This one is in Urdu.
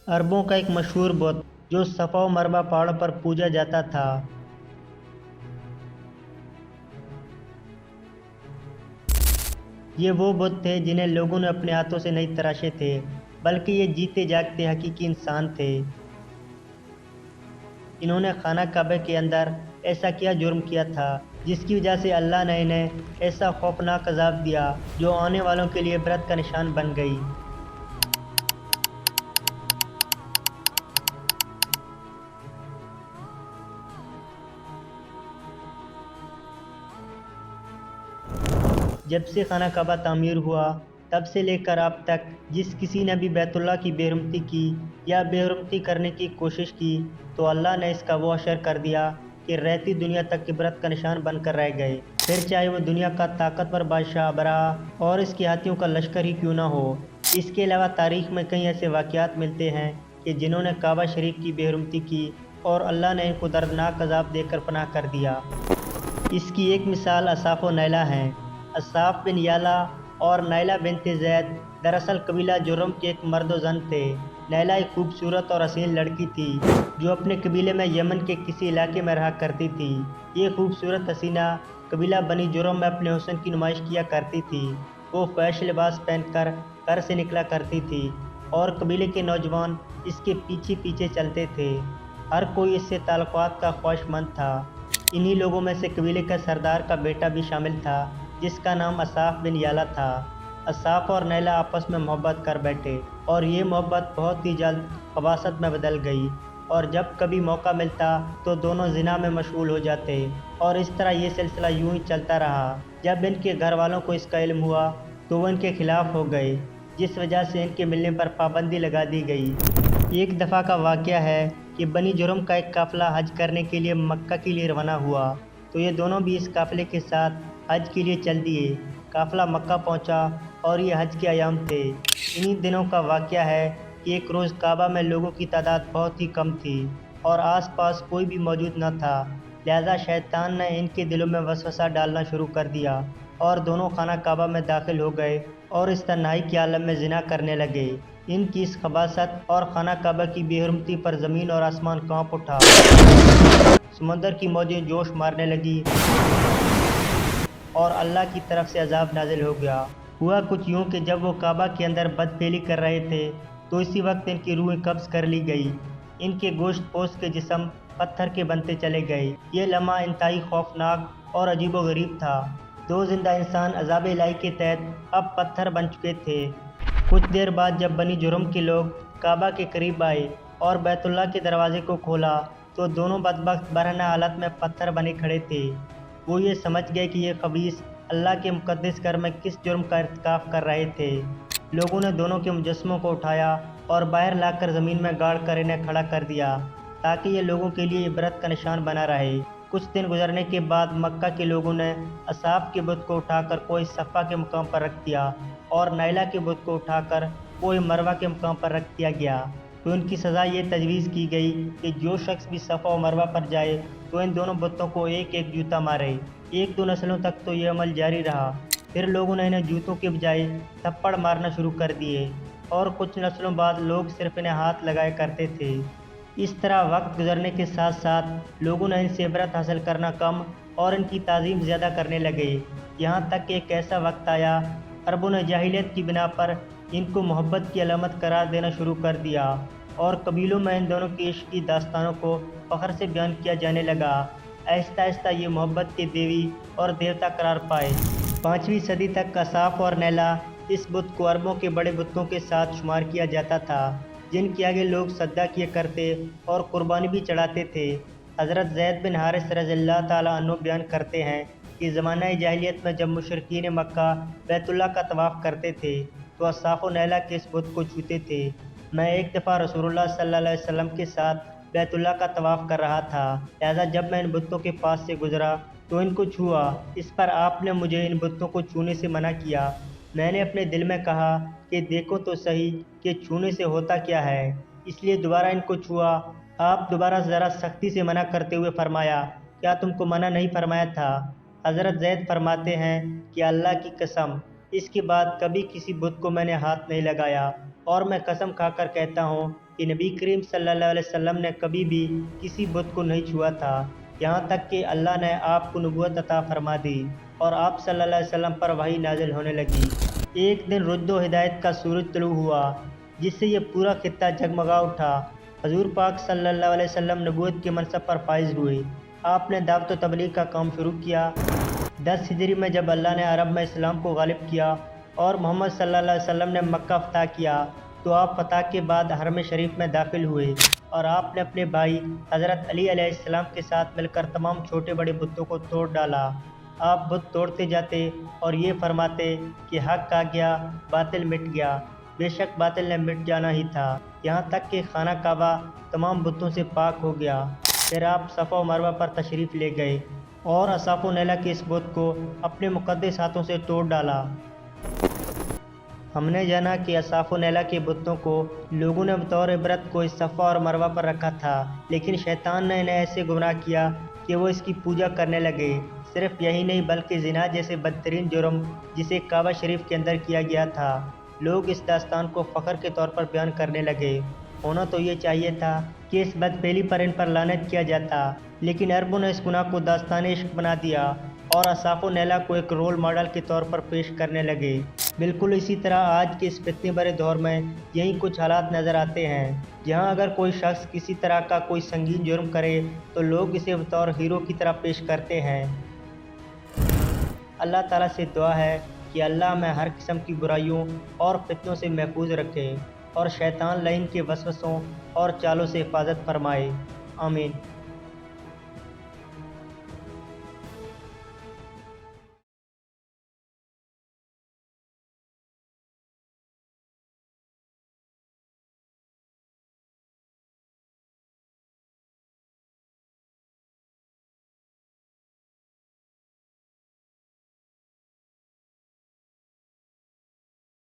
عربوں کا ایک مشہور بت جو صفا و مروا پہاڑوں پر پوجا جاتا تھا۔ یہ وہ بت تھے جنہیں لوگوں نے اپنے ہاتھوں سے نہیں تراشے تھے، بلکہ یہ جیتے جاگتے حقیقی انسان تھے۔ انہوں نے خانہ کعبہ کے اندر ایسا کیا جرم کیا تھا جس کی وجہ سے اللہ نے انہیں ایسا خوفناک عذاب دیا جو آنے والوں کے لیے عبرت کا نشان بن گئی۔ جب سے خانہ کعبہ تعمیر ہوا تب سے لے کر اب تک جس کسی نے بھی بیت اللہ کی بے حرمتی کی یا بے حرمتی کرنے کی کوشش کی تو اللہ نے اس کا وہ حشر کر دیا کہ رہتی دنیا تک عبرت کا نشان بن کر رہ گئے، پھر چاہے وہ دنیا کا طاقتور بادشاہ ابرہہ اور اس کے ہاتھیوں کا لشکر ہی کیوں نہ ہو۔ اس کے علاوہ تاریخ میں کئی ایسے واقعات ملتے ہیں کہ جنہوں نے کعبہ شریف کی بے حرمتی کی اور اللہ نے ان کو دردناک عذاب دے کر پناہ کر دیا۔ اس کی ایک مثال اصاف و نیلہ ہے۔ اصاف بن یالا اور نیلہ بنت زید دراصل قبیلہ جرم کے ایک مرد و زن تھے۔ نیلہ ایک خوبصورت اور حسین لڑکی تھی جو اپنے قبیلے میں یمن کے کسی علاقے میں رہا کرتی تھی۔ یہ خوبصورت حسینہ قبیلہ بنی جرم میں اپنے حسن کی نمائش کیا کرتی تھی۔ وہ فحش لباس پہن کر گھر سے نکلا کرتی تھی اور قبیلے کے نوجوان اس کے پیچھے پیچھے چلتے تھے۔ ہر کوئی اس سے تعلقات کا خواہش مند تھا۔ انہی لوگوں میں سے قبیلے کا سردار کا بیٹا بھی شامل تھا جس کا نام اصاف بن یالا تھا۔ اصاف اور نیلہ آپس میں محبت کر بیٹھے اور یہ محبت بہت ہی جلد خباثت میں بدل گئی، اور جب کبھی موقع ملتا تو دونوں زنا میں مشغول ہو جاتے، اور اس طرح یہ سلسلہ یوں ہی چلتا رہا۔ جب ان کے گھر والوں کو اس کا علم ہوا تو وہ ان کے خلاف ہو گئے، جس وجہ سے ان کے ملنے پر پابندی لگا دی گئی۔ ایک دفعہ کا واقعہ ہے کہ بنی جرم کا ایک قافلہ حج کرنے کے لیے مکہ کے لیے روانہ ہوا تو یہ دونوں بھی اس قافلے کے ساتھ حج کے لیے چل دیے۔ قافلہ مکہ پہنچا اور یہ حج کے ایام تھے۔ انہی دنوں کا واقعہ ہے کہ ایک روز کعبہ میں لوگوں کی تعداد بہت ہی کم تھی اور آس پاس کوئی بھی موجود نہ تھا، لہذا شیطان نے ان کے دلوں میں وسوسہ ڈالنا شروع کر دیا اور دونوں خانہ کعبہ میں داخل ہو گئے اور اس تنہائی کے عالم میں زنا کرنے لگے۔ ان کی اس خباثت اور خانہ کعبہ کی بے حرمتی پر زمین اور آسمان کانپ اٹھا، سمندر کی موجیں جوش مارنے لگی اور اللہ کی طرف سے عذاب نازل ہو گیا۔ ہوا کچھ یوں کہ جب وہ کعبہ کے اندر بد پھیلی کر رہے تھے تو اسی وقت ان کی روحیں قبض کر لی گئی۔ ان کے گوشت پوش کے جسم پتھر کے بنتے چلے گئے۔ یہ لمحہ انتہائی خوفناک اور عجیب و غریب تھا۔ دو زندہ انسان عذاب الہی کے تحت اب پتھر بن چکے تھے۔ کچھ دیر بعد جب بنی جرم کے لوگ کعبہ کے قریب آئے اور بیت اللہ کے دروازے کو کھولا تو دونوں بدبخت برہنہ حالت میں پتھر بنے کھڑے تھے۔ وہ یہ سمجھ گئے کہ یہ خبیث اللہ کے مقدس گھر میں کس جرم کا ارتکاب کر رہے تھے۔ لوگوں نے دونوں کے مجسموں کو اٹھایا اور باہر لا کر زمین میں گاڑ کر انہیں کھڑا کر دیا تاکہ یہ لوگوں کے لیے عبرت کا نشان بنا رہے۔ کچھ دن گزرنے کے بعد مکہ کے لوگوں نے اصحاب کے بت کو اٹھا کر کوہ صفا کے مقام پر رکھ دیا اور نیلہ کے بت کو اٹھا کر کوہ مروہ کے مقام پر رکھ دیا گیا۔ تو ان کی سزا یہ تجویز کی گئی کہ جو شخص بھی صفا و مروہ پر جائے تو ان دونوں بتوں کو ایک ایک جوتا مارے۔ ایک دو نسلوں تک تو یہ عمل جاری رہا، پھر لوگوں نے انہیں جوتوں کے بجائے تھپڑ مارنا شروع کر دیے اور کچھ نسلوں بعد لوگ صرف انہیں ہاتھ لگایا کرتے تھے۔ اس طرح وقت گزرنے کے ساتھ ساتھ لوگوں نے ان سے عبرت حاصل کرنا کم اور ان کی تعظیم زیادہ کرنے لگے، یہاں تک کہ ایک ایسا وقت آیا عربوں نے جاہلیت کی بنا پر ان کو محبت کی علامت قرار دینا شروع کر دیا اور قبیلوں میں ان دونوں کی عشق کی داستانوں کو فخر سے بیان کیا جانے لگا۔ آہستہ آہستہ یہ محبت کے دیوی اور دیوتا قرار پائے۔ 5ویں صدی تک اصاف اور نیلہ اس بت کو عربوں کے بڑے بتوں کے ساتھ شمار کیا جاتا تھا جن کے آگے لوگ سجدہ کیا کرتے اور قربانی بھی چڑھاتے تھے۔ حضرت زید بن حارث رضی اللہ تعالیٰ عنہ بیان کرتے ہیں کہ زمانہ جاہلیت میں جب مشرکین مکہ بیت اللہ کا طواف کرتے تھے تو اصاف و نیلہ کے اس بت کو چھوتے تھے۔ میں ایک دفعہ رسول اللہ صلی اللہ علیہ وسلم کے ساتھ بیت اللہ کا طواف کر رہا تھا، لہذا جب میں ان بتوں کے پاس سے گزرا تو ان کو چھوا۔ اس پر آپ نے مجھے ان بتوں کو چھونے سے منع کیا۔ میں نے اپنے دل میں کہا کہ دیکھو تو صحیح کہ چھونے سے ہوتا کیا ہے، اس لیے دوبارہ ان کو چھوا۔ آپ دوبارہ ذرا سختی سے منع کرتے ہوئے فرمایا، کیا تم کو منع نہیں فرمایا تھا؟ حضرت زید فرماتے ہیں کہ اللہ کی قسم اس کے بعد کبھی کسی بت کو میں نے ہاتھ نہیں لگایا، اور میں قسم کھا کر کہتا ہوں کہ نبی کریم صلی اللہ علیہ وسلم نے کبھی بھی کسی بت کو نہیں چھوا تھا، یہاں تک کہ اللہ نے آپ کو نبوت عطا فرما دی اور آپ صلی اللہ علیہ وسلم پر وحی نازل ہونے لگی۔ ایک دن رشد و ہدایت کا سورج طلوع ہوا جس سے یہ پورا خطہ جگمگا اٹھا۔ حضور پاک صلی اللہ علیہ وسلم نبوت کے منصب پر فائز ہوئے۔ آپ نے دعوت و تبلیغ کا کام شروع کیا۔ 10 ہجری میں جب اللہ نے عرب میں اسلام کو غالب کیا اور محمد صلی اللہ علیہ وسلم نے مکہ فتح کیا تو آپ فتح کے بعد حرم شریف میں داخل ہوئے اور آپ نے اپنے بھائی حضرت علی علیہ السلام کے ساتھ مل کر تمام چھوٹے بڑے بتوں کو توڑ ڈالا۔ آپ بت توڑتے جاتے اور یہ فرماتے کہ حق آ گیا، باطل مٹ گیا، بے شک باطل نے مٹ جانا ہی تھا، یہاں تک کہ خانہ کعبہ تمام بتوں سے پاک ہو گیا۔ پھر آپ صفا و مروہ پر تشریف لے گئے اور اصاف و نیلا کے اس بت کو اپنے مقدس ہاتھوں سے توڑ ڈالا۔ ہم نے جانا کہ اصاف و نیلا کے بتوں کو لوگوں نے بطور عبرت کو اس صفا اور مروہ پر رکھا تھا، لیکن شیطان نے انہیں ایسے گمراہ کیا کہ وہ اس کی پوجا کرنے لگے۔ صرف یہی نہیں بلکہ زنا جیسے بدترین جرم جسے کعبہ شریف کے اندر کیا گیا تھا، لوگ اس داستان کو فخر کے طور پر بیان کرنے لگے۔ ہونا تو یہ چاہیے تھا کہ اس بدپیلی پر ان پر لعنت کیا جاتا، لیکن عربوں نے اس گناہ کو داستان عشق بنا دیا اور اصاف و نیلا کو ایک رول ماڈل کے طور پر پیش کرنے لگے۔ بالکل اسی طرح آج کے اس فتنے بھرے دور میں یہی کچھ حالات نظر آتے ہیں، جہاں اگر کوئی شخص کسی طرح کا کوئی سنگین جرم کرے تو لوگ اسے بطور ہیرو کی طرح پیش کرتے ہیں۔ اللہ تعالیٰ سے دعا ہے کہ اللہ ہمیں ہر قسم کی برائیوں اور فتنوں سے محفوظ رکھے اور شیطان لعین کے وسوسوں اور چالوں سے حفاظت فرمائے۔ آمین۔